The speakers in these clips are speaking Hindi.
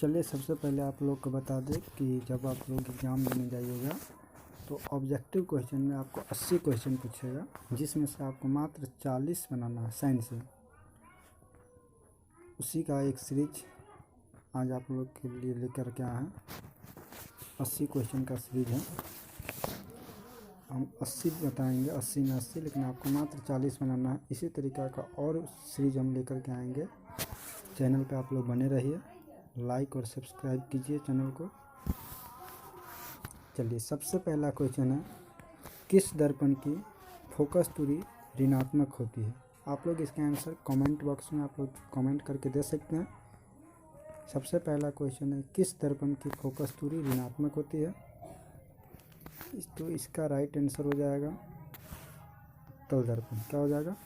चलिए सबसे पहले आप लोग को बता दें कि जब आप लोग एग्ज़ाम देने जाइएगा तो ऑब्जेक्टिव क्वेश्चन में आपको 80 क्वेश्चन पूछेगा, जिसमें से आपको मात्र 40 बनाना है साइंस से। उसी का एक सीरीज आज आप लोग के लिए लेकर के आए हैं। 80 क्वेश्चन का सीरीज है। हम 80 बताएंगे, 80 में 80, लेकिन आपको मात्र 40 बनाना है। इसी तरीक़ा का और सीरीज हम लेकर के आएंगे। चैनल पे आप लोग बने रहिए, लाइक और सब्सक्राइब कीजिए चैनल को। चलिए सबसे पहला क्वेश्चन है, किस दर्पण की फोकस दूरी ऋणात्मक होती है? आप लोग इसका आंसर कमेंट बॉक्स में आप लोग कमेंट करके दे सकते हैं। सबसे पहला क्वेश्चन है, किस दर्पण की फोकस दूरी ऋणात्मक होती है? तो इसका राइट आंसर हो जाएगा उत्तल दर्पण। क्या हो जाएगा?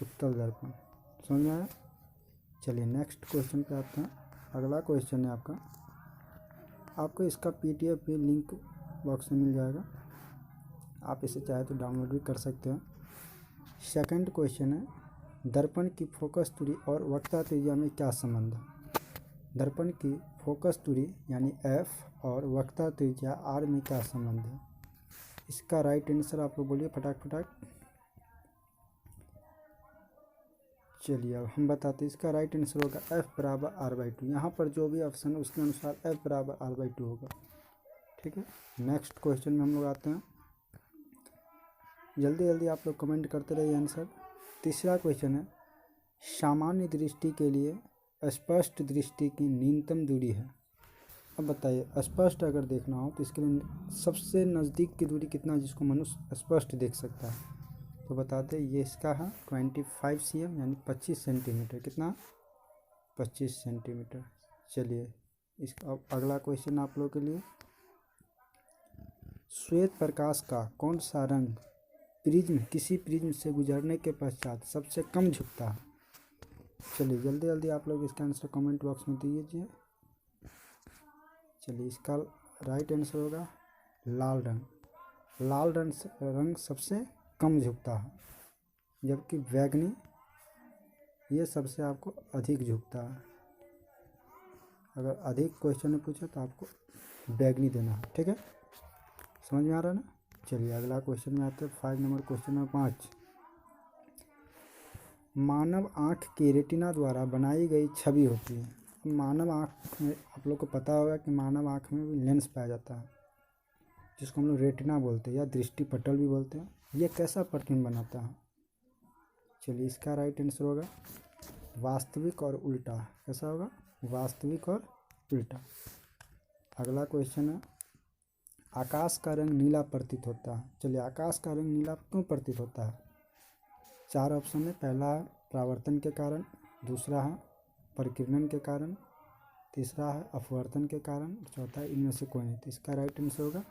उत्तल दर्पण। समझ में आया? चलिए नेक्स्ट क्वेश्चन पे आते हैं। अगला क्वेश्चन है आपको इसका PDF भी लिंक बॉक्स में मिल जाएगा। आप इसे चाहे तो डाउनलोड भी कर सकते हैं। सेकंड क्वेश्चन है, दर्पण की फोकस दूरी और वक्रता त्रिज्या में क्या संबंध है? दर्पण की फोकस दूरी यानी F और वक्रता त्रिज्या R में क्या संबंध है? इसका राइट आंसर आप लोग बोलिए फटाक। चलिए अब हम बताते हैं। इसका राइट आंसर होगा F बराबर R/2। यहाँ पर जो भी ऑप्शन है उसके अनुसार F बराबर R/2 होगा। ठीक है। नेक्स्ट क्वेश्चन में हम लोग आते हैं। जल्दी आप लोग कमेंट करते रहिए आंसर। तीसरा क्वेश्चन है, सामान्य दृष्टि के लिए स्पष्ट दृष्टि की न्यूनतम दूरी है। अब बताइए, स्पष्ट अगर देखना हो तो इसके लिए सबसे नज़दीक की दूरी कितना, जिसको मनुष्य स्पष्ट देख सकता है? तो बता दें, ये इसका है 25 cm यानी 25 सेंटीमीटर। कितना? 25 सेंटीमीटर। चलिए इसका अगला क्वेश्चन आप लोग के लिए, श्वेत प्रकाश का कौन सा रंग किसी प्रिज्म से गुजरने के पश्चात सबसे कम झुकता है? चलिए जल्दी आप लोग इसका आंसर कमेंट बॉक्स में दीजिए। चलिए इसका राइट आंसर होगा लाल रंग। लाल रंग सबसे कम झुकता है, जबकि बैंगनी ये सबसे आपको अधिक झुकता है। अगर अधिक क्वेश्चन में पूछे तो आपको बैंगनी देना है। ठीक है, समझ में आ रहा है ना? चलिए अगला क्वेश्चन में आते हैं। 5 नंबर क्वेश्चन नंबर 5, मानव आँख के रेटिना द्वारा बनाई गई छवि होती है। मानव आँख में आप लोग को पता होगा कि मानव आँख में भी लेंस पाया जाता है, जिसको हम लोग रेटिना बोलते हैं या दृष्टि पटल भी बोलते हैं। ये कैसा प्रतिबिंब बनाता है? चलिए इसका राइट आंसर होगा वास्तविक और उल्टा। कैसा होगा? वास्तविक और उल्टा। अगला क्वेश्चन है, आकाश का रंग नीला प्रतीत होता है। चलिए आकाश का रंग नीला क्यों प्रतीत होता है? 4 ऑप्शन है। पहला है परावर्तन के कारण, दूसरा है परिकिरण के कारण, तीसरा है अपवर्तन के कारण, चौथा है इनमें से कोई नहीं। तो इसका राइट आंसर होगा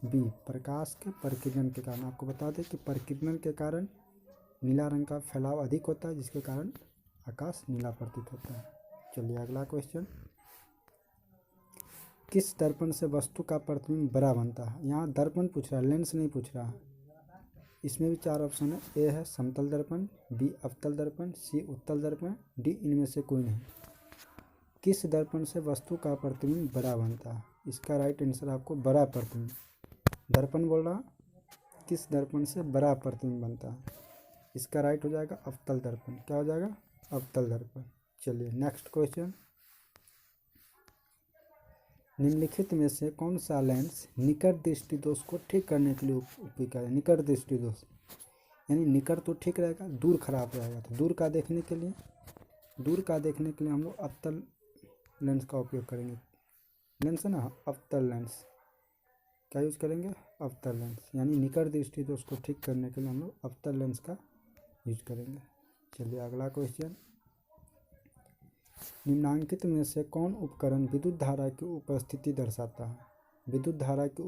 बी, प्रकाश के परिकिरण के कारण। आपको बता दें कि परिकिरण के कारण नीला रंग का फैलाव अधिक होता है, जिसके कारण आकाश नीला प्रतीत होता है। चलिए अगला क्वेश्चन, किस दर्पण से वस्तु का प्रतिबिंब बड़ा बनता है? यहाँ दर्पण पूछ रहा है, लेंस नहीं पूछ रहा है। इसमें भी 4 ऑप्शन है। ए है समतल दर्पण, बी अवतल दर्पण, सी उत्तल दर्पण, डी इनमें से कोई नहीं। किस दर्पण से वस्तु का प्रतिबिंब बड़ा बनता है? इसका राइट आंसर आपको बड़ा प्रतिबिंब। दर्पण बोल रहा, किस दर्पण से बड़ा प्रतिबिंब बनता है? इसका राइट हो जाएगा अवतल दर्पण। क्या हो जाएगा? अवतल दर्पण। चलिए नेक्स्ट क्वेश्चन, निम्नलिखित में से कौन सा लेंस निकट दृष्टि दोष को ठीक करने के लिए उपयोग है? निकट दृष्टि दोष यानी निकट तो ठीक रहेगा, दूर खराब रहेगा। तो दूर का देखने के लिए हम लोग अवतल लेंस का उपयोग करेंगे। लेंस है ना, अवतल लेंस। क्या यूज करेंगे? अवतल लेंस। यानी निकट दृष्टि दोष को ठीक करने के लिए हम लोग अवतल लेंस का यूज करेंगे। चलिए अगला क्वेश्चन, निम्नांकित में से कौन उपकरण विद्युत धारा की उपस्थिति दर्शाता है? विद्युत धारा की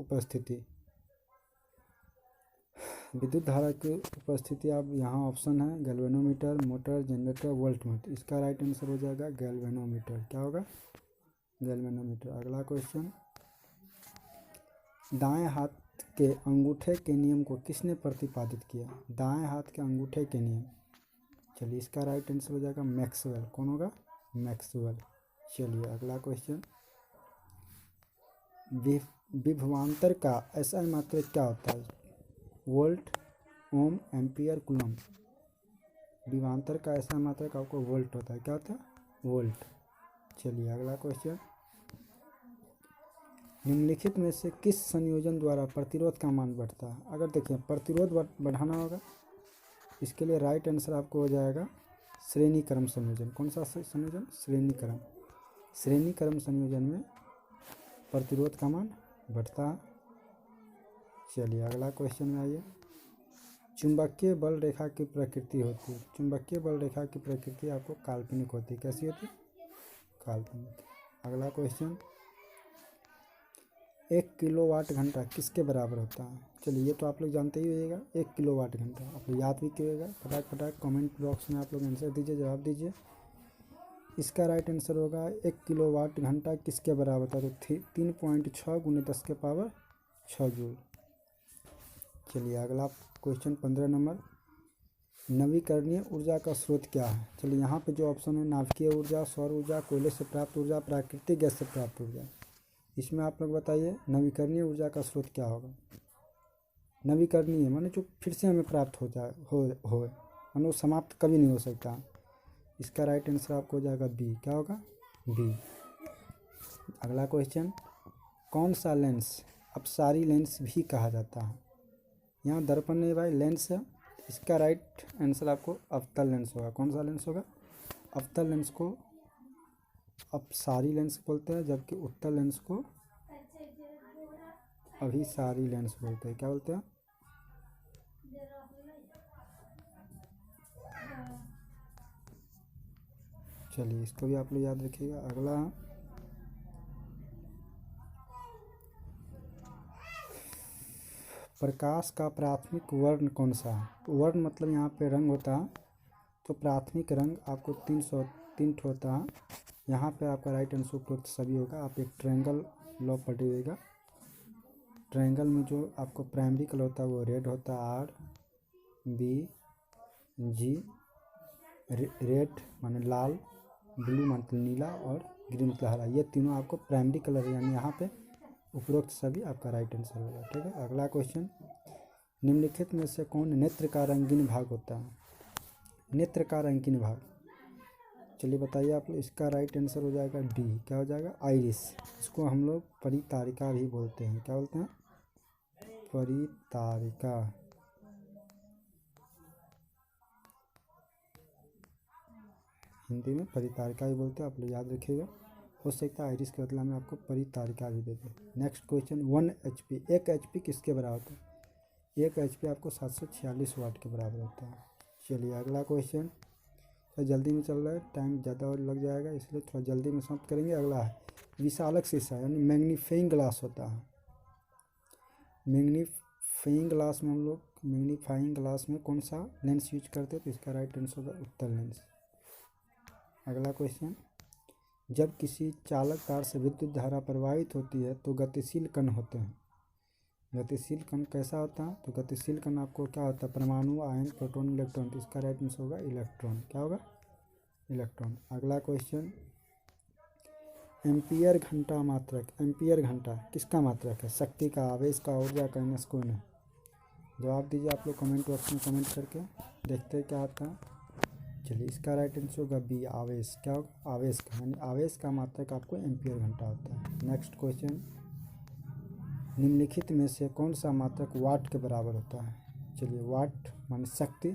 उपस्थिति आप यहाँ ऑप्शन है गैल्वेनोमीटर, मोटर, जनरेटर, वोल्टमीटर। इसका राइट आंसर हो जाएगा गैल्वेनोमीटर। क्या होगा? गैल्वेनोमीटर। अगला क्वेश्चन, दाएं हाथ के अंगूठे के नियम को किसने प्रतिपादित किया? दाएं हाथ के अंगूठे के नियम। चलिए इसका राइट आंसर हो जाएगा मैक्सवेल। कौन होगा? मैक्सवेल। चलिए अगला क्वेश्चन, विभवांतर का SI मात्रक क्या होता है? वोल्ट, ओम, एम्पियर, कूलम। विभवांतर का SI मात्रक आपको वोल्ट होता है। क्या होता है? वोल्ट। चलिए अगला क्वेश्चन, निम्नलिखित में से किस संयोजन द्वारा प्रतिरोध का मान बढ़ता है? अगर देखिए प्रतिरोध बढ़ाना होगा, इसके लिए राइट आंसर आपको हो जाएगा श्रेणी क्रम संयोजन। कौन सा संयोजन? श्रेणी क्रम। श्रेणी क्रम संयोजन में प्रतिरोध का मान बढ़ता है। चलिए अगला क्वेश्चन में आइए, चुंबकीय बल रेखा की प्रकृति होती है। चुंबकीय बल रेखा की प्रकृति आपको काल्पनिक होती है। कैसी होती है? काल्पनिक। अगला क्वेश्चन, 1 किलोवाट घंटा किसके बराबर होता है? चलिए ये तो आप लोग जानते ही होइएगा, 1 किलोवाट घंटा आप लोग याद भी कीजिएगा। फटाक फटाक कमेंट बॉक्स में आप लोग आंसर दीजिए, जवाब दीजिए। इसका राइट आंसर होगा 1 किलोवाट घंटा किसके बराबर होता है? तो 3.6 × 10⁻6 जूल। चलिए अगला क्वेश्चन 15 नंबर, नवीकरणीय ऊर्जा का स्रोत क्या है? चलिए यहाँ पे जो ऑप्शन है, नाभिकीय ऊर्जा, सौर ऊर्जा, कोयले से प्राप्त ऊर्जा, प्राकृतिक गैस से प्राप्त ऊर्जा। इसमें आप लोग बताइए नवीकरणीय ऊर्जा का स्रोत क्या होगा? नवीकरणीय माने जो फिर से हमें प्राप्त हो जाए, हो मानो समाप्त कभी नहीं हो सकता। इसका राइट आंसर आपको हो जाएगा बी। क्या होगा? बी। अगला क्वेश्चन, कौन सा लेंस अपसारी लेंस भी कहा जाता है? यहाँ दर्पण नहीं भाई, लेंस है। इसका राइट आंसर आपको अवतल लेंस होगा। कौन सा लेंस होगा? अवतल लेंस को अपसारी लेंस बोलते हैं, जबकि उत्तल लेंस को अभिसारी लेंस बोलते हैं। क्या बोलते हैं? चलिए इसको भी आप लोग याद रखिएगा। अगला, प्रकाश का प्राथमिक वर्ण कौन सा है? तो वर्ण मतलब यहाँ पे रंग होता है, तो प्राथमिक रंग आपको 303 होता है। यहाँ पे आपका राइट आंसर उपरोक्त सभी होगा। आप एक ट्रायंगल लॉ पढ़िएगा। ट्रायंगल में जो आपको प्राइमरी कलर होता है वो रेड होता है, RBG। रेड माने लाल, ब्लू मतलब नीला, और ग्रीन मतलब हरा। ये तीनों आपको प्राइमरी कलर है, यानी यहाँ पे उपरोक्त सभी आपका राइट आंसर होगा। ठीक है। अगला क्वेश्चन, निम्नलिखित में से कौन नेत्र का रंगीन भाग होता है? नेत्र का रंगीन भाग, चलिए बताइए आप लोग। इसका राइट आंसर हो जाएगा डी। क्या हो जाएगा? आइरिस। इसको हम लोग परितारिका भी बोलते हैं। क्या बोलते हैं? परितारिका। हिंदी में परितारिका भी बोलते हैं, आप लोग याद रखिएगा। हो सकता है आइरिस के बदला में आपको परितारिका भी दे दे। Next question, 1 HP। 1 HP किसके बराबर होता है? 1 HP आपको 746 वाट के बराबर होता है। चलिए अगला क्वेश्चन, थोड़ा जल्दी में चल रहा है, टाइम ज़्यादा और लग जाएगा, इसलिए थोड़ा जल्दी में समाप्त करेंगे। अगला है विशालक शीशा, यानी मैग्नीफाइंग ग्लास होता है। मैग्नीफाइंग ग्लास में हम लोग मैग्नीफाइंग ग्लास में कौन सा लेंस यूज करते हैं? तो इसका राइट आंसर होगा उत्तल लेंस। अगला क्वेश्चन, जब किसी चालक तार से विद्युत धारा प्रवाहित होती है तो गतिशील कण होते हैं। गतिशील कण कैसा होता है? तो गतिशील कण आपको क्या होता है? परमाणु, आयन, प्रोटॉन, इलेक्ट्रॉन। तो इसका राइट आंसर होगा इलेक्ट्रॉन। क्या होगा? इलेक्ट्रॉन। अगला क्वेश्चन, एम्पियर घंटा मात्रक। एम्पियर घंटा किसका मात्रक है? शक्ति का, आवेश का, ऊर्जा का, इनमें से कोई नहीं। जवाब दीजिए आप लोग कमेंट बॉक्स में कमेंट करके, देखते हैं क्या आता है। चलिए इसका राइट आंसर होगा बी, आवेश। क्या होगा? आवेश का, यानी आवेश का मात्रक आपको एम्पियर घंटा होता है। नेक्स्ट क्वेश्चन, निम्नलिखित में से कौन सा मात्रक वाट के बराबर होता है? चलिए वाट माने शक्ति,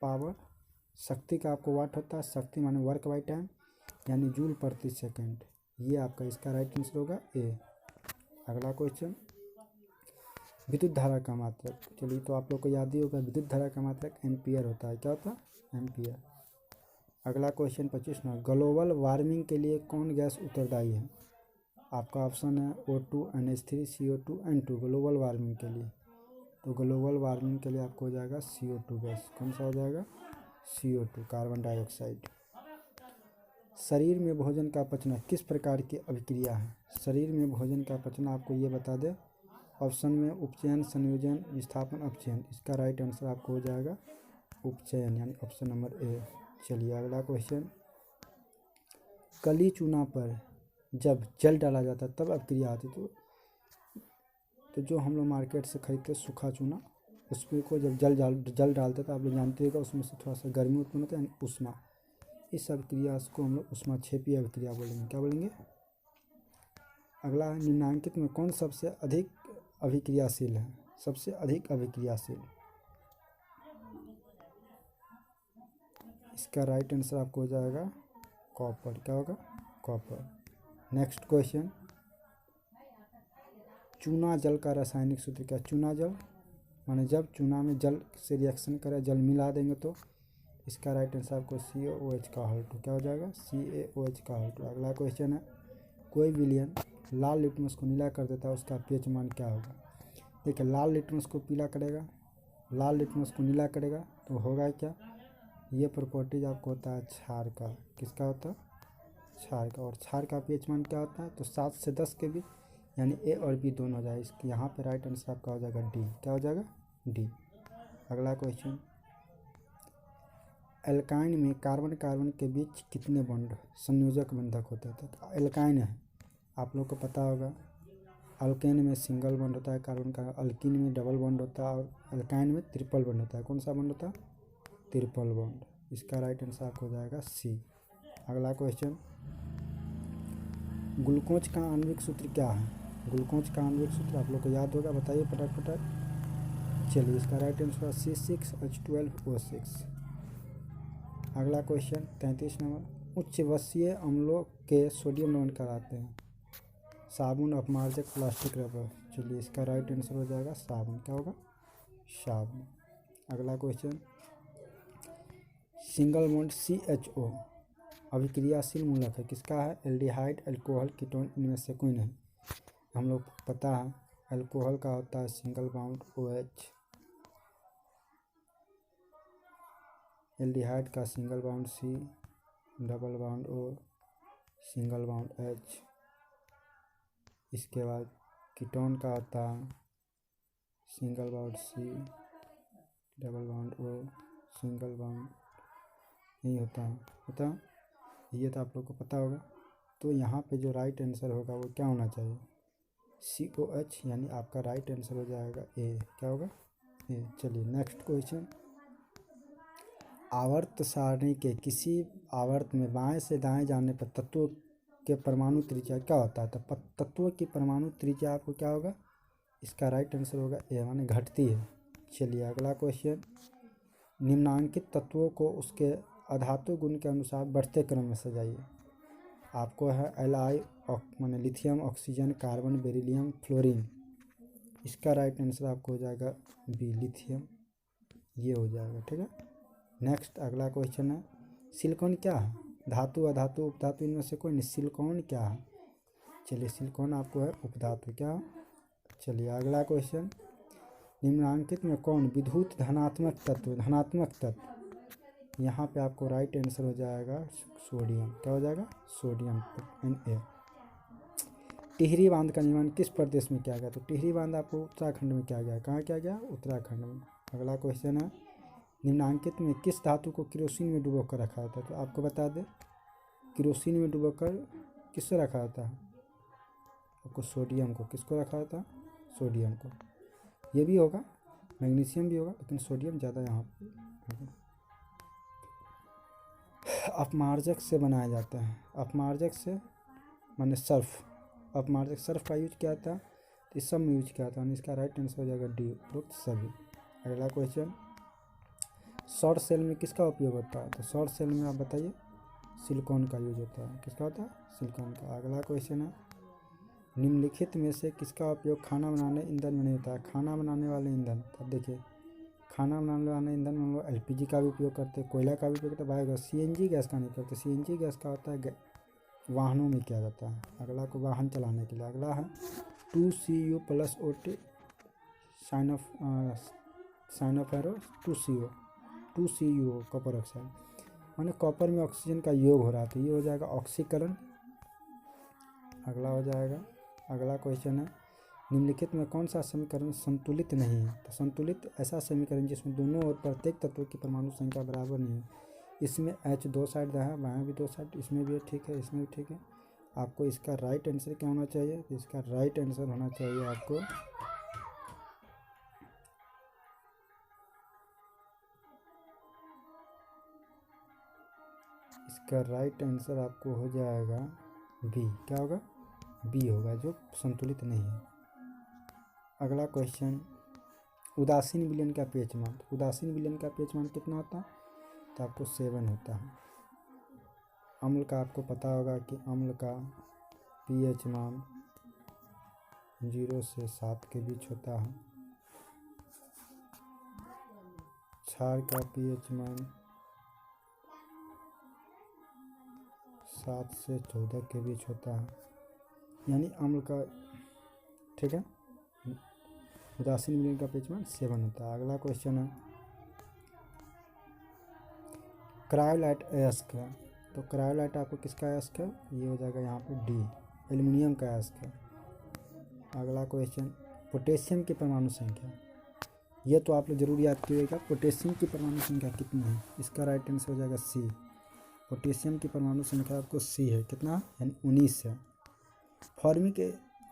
पावर। शक्ति का आपको वाट होता है, शक्ति माने वर्क बाई टाइम, यानी जूल प्रति सेकंड। ये आपका इसका राइट आंसर होगा ए। अगला क्वेश्चन, विद्युत धारा का मात्रक। चलिए तो आप लोग को याद ही होगा, विद्युत धारा का मात्रक एम्पियर होता है। क्या होता है? एम्पियर। अगला क्वेश्चन 25 नंबर, ग्लोबल वार्मिंग के लिए कौन गैस उत्तरदायी है? आपका ऑप्शन है O2, NH3, CO2, N2। Global warming के लिए, तो ग्लोबल वार्मिंग के लिए आपको हो जाएगा CO2 गैस। कौन सा हो जाएगा? CO2, carbon dioxide. शरीर में भोजन का पचना किस प्रकार की अभिक्रिया है? शरीर में भोजन का पचना आपको ये बता दे, ऑप्शन में उपचयन, संयोजन, विस्थापन, अपचयन। इसका राइट आंसर आपको हो जाएगा उपचयन, यानी ऑप्शन नंबर ए। चलिए अगला क्वेश्चन, कली चूना पर जब जल डाला जाता है तब अभिक्रिया आती। तो जो हम लोग मार्केट से खरीदते हैं सूखा चूना, उसमें को जब जल डालते तो आप लोग जानते हैं उसमें से थोड़ा सा गर्मी उत्पन्न होता है, उष्मा। इस अभिक्रिया को हम लोग उष्माक्षेपी अभिक्रिया बोलेंगे। क्या बोलेंगे? अगला है, निम्नांकित में कौन सबसे अधिक अभिक्रियाशील है? सबसे अधिक अभिक्रियाशील, इसका राइट आंसर आपको हो जाएगा कॉपर। क्या होगा? कॉपर। नेक्स्ट क्वेश्चन, चूना जल का रासायनिक सूत्र क्या? चूना जल माने जब चूना में जल से रिएक्शन करें, जल मिला देंगे तो इसका राइट आंसर आपको CaOH का H2। क्या हो जाएगा? CaOH का H2। अगला क्वेश्चन है, कोई विलयन लाल लिटमस को नीला कर देता है, उसका pH मान क्या होगा? देखिए, लाल लिटमस को पीला करेगा, लाल लिटमस को नीला करेगा तो होगा क्या? ये प्रॉपर्टीज आपको होता है क्षार का। किसका होता है? क्षार का। और क्षार का pH मान क्या होता है? तो 7 से 10 के बीच, यानी A और B दोनों हो जाए। इसके यहाँ पे राइट आंसर आपका हो जाएगा D। क्या हो जाएगा? D। अगला क्वेश्चन, एल्काइन में कार्बन कार्बन के बीच कितने बॉन्ड संयोजक बंधक होते हैं? तो एल्काइन है, आप लोग को पता होगा। अल्केन में सिंगल बॉन्ड होता है कार्बन का, अल्कीन में डबल बॉन्ड होता है, और एल्काइन में ट्रिपल बॉन्ड होता है। कौन सा बॉन्ड होता है? Triple bond. इसका राइट आंसर आपको हो जाएगा C। अगला क्वेश्चन, ग्लूकोज का आणविक सूत्र क्या है? ग्लूकोज का आणविक सूत्र आप लोग को याद होगा, बताइए फटाफट। चलिए, इसका राइट आंसर C6H12O6। अगला क्वेश्चन 33 नंबर, उच्च वसीय अम्लों के सोडियम लवण कराते हैं? साबुन, अपमार्जक, प्लास्टिक, रबर। चलिए, इसका राइट आंसर हो जाएगा साबुन। क्या होगा? साबुन। अगला क्वेश्चन, सिंगल बॉन्ड CHO अभिक्रियाशील मूलक है, किसका है? एल्डिहाइड, अल्कोहल, कीटोन, इनमें से कोई नहीं। हम लोग पता है अल्कोहल का होता है सिंगल बाउंड OH, एल्डिहाइड का single bound C, double bond O, single bound H। इसके बाद कीटोन का होता है single bound C, double bond O, single bound, यही होता है। ये तो आप लोग को पता होगा। तो यहाँ पे जो राइट आंसर होगा वो क्या होना चाहिए? COH, यानी आपका राइट आंसर हो जाएगा A। क्या होगा? A। चलिए नेक्स्ट क्वेश्चन, आवर्त सारणी के किसी आवर्त में बाएं से दाएं जाने पर तत्वों के परमाणु त्रिज्या क्या होता है? तो तत्वों की परमाणु त्रिज्या आपको क्या होगा? इसका राइट आंसर होगा A, माने घटती है। चलिए अगला क्वेश्चन, निम्नांकित तत्वों को उसके अधातु गुण के अनुसार बढ़ते क्रम में सजाइए। आपको है Li माने lithium, oxygen, carbon, beryllium, fluorine. इसका राइट आंसर आपको हो जाएगा B, लिथियम। ये हो जाएगा, ठीक है। नेक्स्ट अगला क्वेश्चन है, सिलिकॉन क्या है? धातु, अधातु, उपधातु, इनमें से कोई नहीं। सिलिकॉन क्या है? चलिए, सिलिकॉन आपको है उपधातु। क्या? चलिए अगला क्वेश्चन, निम्नांकित में कौन विद्युत धनात्मक तत्व? धनात्मक तत्व, यहाँ पे आपको राइट आंसर हो जाएगा सोडियम। क्या हो जाएगा? Sodium, Na। टिहरी बांध का निर्माण किस प्रदेश में किया गया? तो टिहरी बांध आपको उत्तराखंड में किया गया। कहाँ किया गया? उत्तराखंड में। अगला क्वेश्चन है, निम्नांकित में किस धातु को केरोसिन में डुबोकर रखा होता है? तो आपको बता दें, केरोसिन में डुबोकर किससे रखा होता है? आपको सोडियम को। किसको रखा होता है? सोडियम को। ये भी होगा, मैग्नीशियम भी होगा, लेकिन सोडियम ज़्यादा यहाँ पर। अपमार्जक से बनाया जाता है? अपमार्जक से माने सर्फ, अपमार्जक सर्फ का यूज किया था, तो इस सब में यूज किया था। इसका राइट आंसर हो जाएगा D, उपरोक्त सभी। अगला क्वेश्चन, शॉर्ट सेल में किसका उपयोग होता है? तो शॉर्ट सेल में आप बताइए, सिलिकॉन का यूज होता है। किसका होता है? सिलिकॉन का। अगला क्वेश्चन है, निम्नलिखित में से किसका उपयोग खाना बनाने ईंधन में नहीं होता है? खाना बनाने वाले ईंधन, तब देखिए खाना बनाने वाले ईंधन में हम लोग LPG का भी उपयोग करते हैं, कोयला का भी उपयोग करते हैं, बायोगैस। CNG गैस का नहीं करते। CNG गैस का होता है वाहनों में किया जाता है। अगला को वाहन चलाने के लिए। अगला है 2Cu+O2 साइनोफेरो 2CuO कॉपर ऑक्साइड, माने कॉपर में ऑक्सीजन का योग हो रहा है, तो ये हो जाएगा ऑक्सीकरण। अगला हो जाएगा, अगला क्वेश्चन है, निम्नलिखित में कौन सा समीकरण संतुलित नहीं है? तो संतुलित ऐसा समीकरण जिसमें दोनों और प्रत्येक तत्व की परमाणु संख्या बराबर नहीं है। इसमें H दो साइड है, वहाँ भी दो साइड, इसमें भी ठीक है, इसमें भी ठीक है। आपको इसका राइट आंसर क्या होना चाहिए? तो इसका राइट आंसर होना चाहिए आपको इसका राइट आंसर आपको हो जाएगा बी। क्या होगा? बी होगा, जो संतुलित नहीं है। अगला क्वेश्चन, उदासीन विलयन का pH मान। तो उदासीन विलयन का pH मान कितना होता है? तो आपको 7 होता है। अम्ल का आपको पता होगा कि अम्ल का pH मान 0 से 7 के बीच होता है। क्षार का pH मान 7 से 14 के बीच होता है, यानी अम्ल का, ठीक है, उदासीन विलयन का pH मान 7 होता है। अगला क्वेश्चन है क्रायोलाइट अयस्क है। तो क्रायोलाइट आपको किसका अयस्क है? ये हो जाएगा यहाँ पे डी, एल्युमिनियम का अयस्क है। अगला क्वेश्चन, पोटेशियम की परमाणु संख्या। ये तो आप लोग जरूर याद कीजिएगा, पोटेशियम की परमाणु संख्या कितनी है? इसका राइट आंसर हो जाएगा सी। पोटेशियम की परमाणु संख्या आपको सी है, कितना? यानी 19 है। फॉर्मिक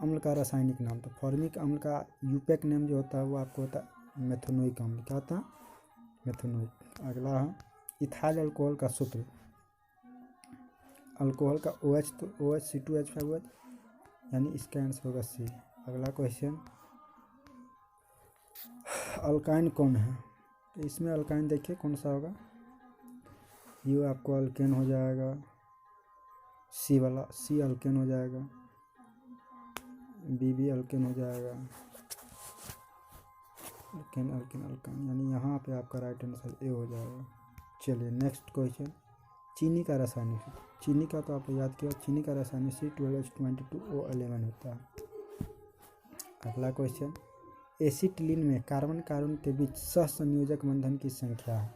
अम्ल का रासायनिक नाम। तो फॉर्मिक अम्ल का यूपैक नेम जो होता है वो आपको होता है मेथोनोइक अम्ल। क्या होता है? मेथोनोइक। अगला है इथाइल अल्कोहल का सूत्र। अल्कोहल का OH, तो OH C2H5OH, यानी इसका आंसर होगा सी। अगला क्वेश्चन, अल्काइन कौन है? तो इसमें अल्काइन देखिए कौन सा होगा। ये आपको अल्केन हो जाएगा, सी वाला, सी अल्केन हो जाएगा, बी अल्केन हो जाएगा, अल्केन अल्केन अल्काइन, यानी यहाँ पे आपका राइट आंसर ए हो जाएगा। चलिए नेक्स्ट क्वेश्चन, चीनी का रासायनिक सूत्र। चीनी का तो आपको याद किया, चीनी का रासायनिक C12H22O11 होता है। अगला क्वेश्चन, एसिटिलीन में कार्बन कार्बन के बीच सहसंयोजक बंधन की संख्या है।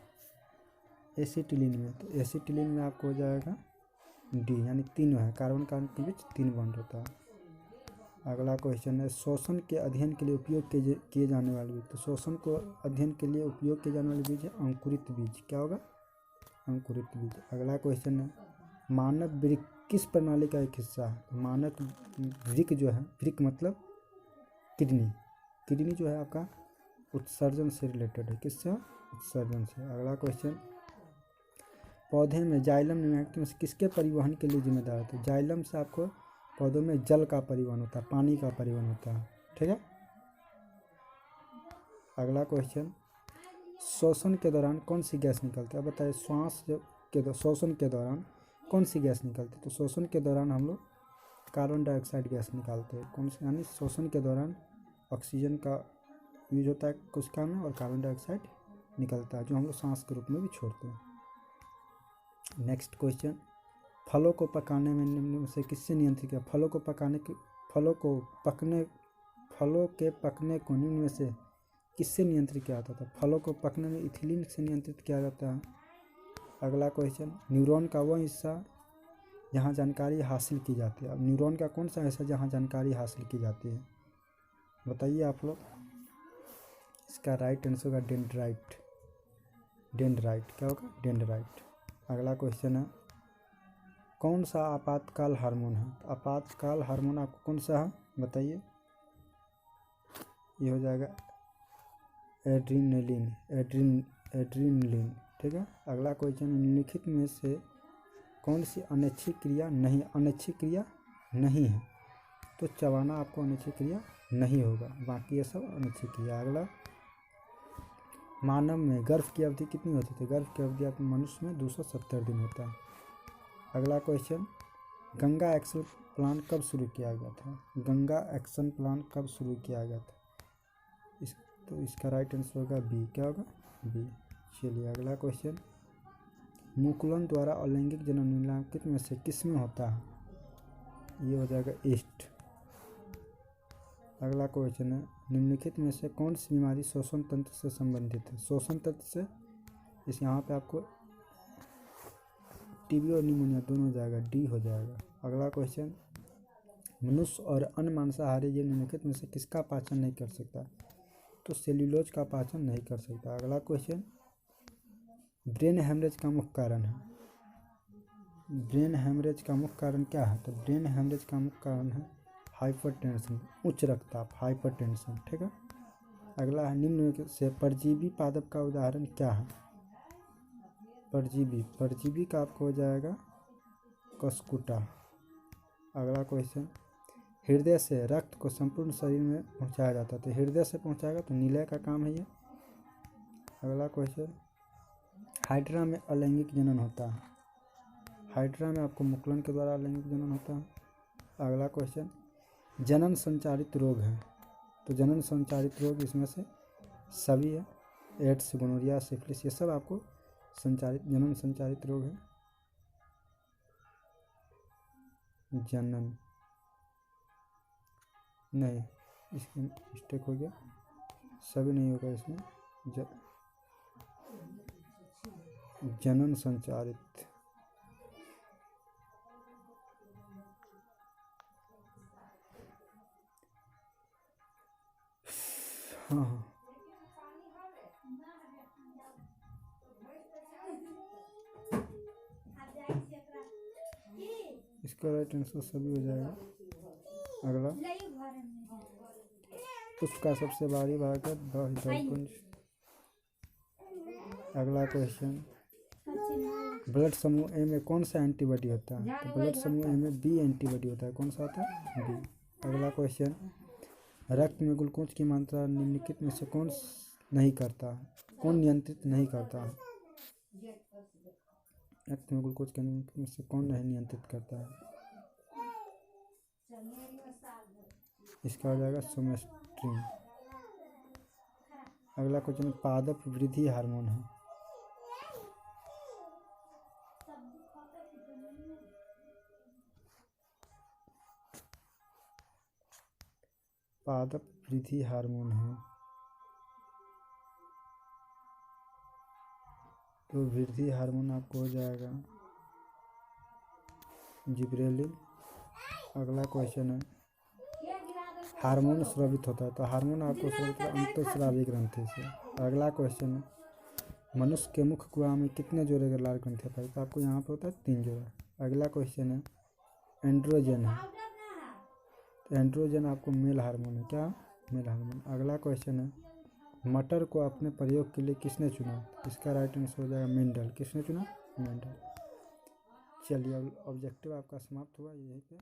एसिटिलीन में, तो एसिटिलीन में आपको हो जाएगा डी, यानी 3 है, कार्बन कार्बन के बीच 3 बॉन्ड होता है। अगला क्वेश्चन है, शोषण के अध्ययन के लिए उपयोग किए जाने वाले बीज। तो शोषण को अध्ययन के लिए उपयोग किए जाने वाले बीज है अंकुरित बीज। क्या होगा? अंकुरित बीज। अगला क्वेश्चन है, मानव वृक्क किस प्रणाली का एक हिस्सा है? तो मानव वृक्क जो है, वृक्क मतलब किडनी, किडनी जो है आपका उत्सर्जन से रिलेटेड है। किससे? उत्सर्जन से। अगला क्वेश्चन, पौधे में जाइलम निम्नलिखित में से किसके परिवहन के लिए जिम्मेदार है? तो जाइलम से आपको पौधों में जल का परिवहन होता है, पानी का परिवहन होता है, ठीक है। अगला क्वेश्चन, श्वसन के दौरान कौन सी गैस निकलती है? अब बताइए, श्वसन के दौरान कौन सी गैस निकलती है? तो श्वसन के दौरान हम लोग कार्बन डाइऑक्साइड गैस निकालते हैं। कौन सी? यानी श्वसन के दौरान ऑक्सीजन का यूज होता है कुछ काम में, और कार्बन डाइऑक्साइड निकलता है, जो हम लोग सांस के रूप में भी छोड़ते हैं। नेक्स्ट क्वेश्चन, फलों को पकाने में निम्न में से किससे नियंत्रित किया? फलों के पकने को निम्न में से किससे नियंत्रित किया जाता था? फलों को पकने में इथिलीन से नियंत्रित किया जाता है। अगला क्वेश्चन, न्यूरॉन का वह हिस्सा जहाँ जानकारी हासिल की जाती है। अब न्यूरॉन का कौन सा हिस्सा जहाँ जानकारी हासिल की जाती है? बताइए आप लोग। इसका राइट आंसर होगा डेंड्राइट। डेंड्राइट। क्या होगा? डेंड्राइट। अगला क्वेश्चन है, कौन सा आपातकाल हार्मोन है? आपातकाल हार्मोन आपको कौन सा है? बताइए। ये हो जाएगा एड्रीनलिन, एड्रीनलिन, ठीक है। अगला क्वेश्चन, निम्नलिखित में से कौन सी अनैच्छिक क्रिया नहीं है? तो चबाना आपको अनैच्छिक क्रिया नहीं होगा, बाकी ये सब अनैच्छिक क्रिया। अगला, मानव में गर्भ की अवधि कितनी होती है? तो गर्भ की अवधि आपके मनुष्य में 270 दिन होता है। अगला क्वेश्चन, गंगा एक्शन प्लान कब शुरू किया गया था? गंगा एक्शन प्लान कब शुरू किया गया था? तो इसका राइट आंसर होगा बी। क्या होगा? बी। चलिए अगला क्वेश्चन, मुकुलन द्वारा अलैंगिक जन्म निम्नलिखित में से किस में होता है? ये हो जाएगा ईस्ट। अगला क्वेश्चन है, निम्नलिखित में से कौन सी बीमारी श्वसन तंत्र से संबंधित है? श्वसन तंत्र से, इस यहाँ पे आपको टीबी और निमोनिया दोनों हो जाएगा, डी हो जाएगा। अगला क्वेश्चन, मनुष्य और अन्य मांसाहारी जीव निम्नलिखित में से किसका पाचन नहीं कर सकता? तो सेल्यूलोज का पाचन नहीं कर सकता। अगला क्वेश्चन, ब्रेन हेमरेज का मुख्य कारण है। ब्रेन हेमरेज का मुख्य कारण क्या है? तो ब्रेन हेमरेज का मुख्य कारण है हाइपरटेंशन, उच्च रक्तचाप, हाइपरटेंशन। ठीक है। अगला है निम्न से परजीवी पादप का उदाहरण क्या है? परजीवी का आपको हो जाएगा कस्कुटा। अगला क्वेश्चन, हृदय से रक्त को संपूर्ण शरीर में पहुंचाया जाता है, तो हृदय से पहुंचाएगा तो नीले का काम है ये। अगला क्वेश्चन, हाइड्रा में अलैंगिक जनन होता है। हाइड्रा में आपको मुकुलन के द्वारा अलैंगिक जनन होता है। अगला क्वेश्चन, जनन संचारित रोग है, तो जनन संचारित रोग इसमें से सभी है, एड्स, गोनोरिया, सिफिलिस, ये सब आपको जनन संचारित रोग है। जनन नहीं, इसमें मिस्टेक हो गया, सभी नहीं होगा इसमें, जनन संचारित। हाँ, इसका राइट आंसर सभी हो जाएगा। अगला, पुष्प का सबसे भारी भाग है हृदयपुंज। अगला क्वेश्चन, ब्लड समूह ए में कौन सा एंटीबॉडी होता है? तो ब्लड समूह ए में बी एंटीबॉडी होता है। कौन सा होता है? बी। अगला क्वेश्चन, रक्त में ग्लूकोज की मात्रा निम्नलिखित में से कौन नहीं करता है? कौन नियंत्रित नहीं करता है? रक्त में ग्लूकोज के निम्नलिखित में से कौन नहीं नियंत्रित करता है? इसका हो जाएगा सोमेस्ट्रीन। अगला क्वेश्चन, पादप वृद्धि हार्मोन है। पादप वृद्धि हार्मोन है, तो वृद्धि हार्मोन आपको हो जाएगा जिब्रेलिन। अगला क्वेश्चन है, हार्मोन स्रावित होता है, तो हार्मोन आपको स्रावित अंतःस्रावी ग्रंथि से। अगला क्वेश्चन है, मनुष्य के मुख कुआ में कितने जोड़े के लाल ग्रंथि होता है? तो आपको यहाँ पे होता है 3 जोड़ा। अगला क्वेश्चन है, एंड्रोजन है, तो एंड्रोजन आपको मेल हार्मोन है। क्या? Male hormone. अगला क्वेश्चन है, मटर को अपने प्रयोग के लिए किसने चुना? इसका राइट आंसर हो जाएगा मेंडल। किसने चुना? मेंडल। चलिए, अब ऑब्जेक्टिव आपका समाप्त हुआ यहीं पे।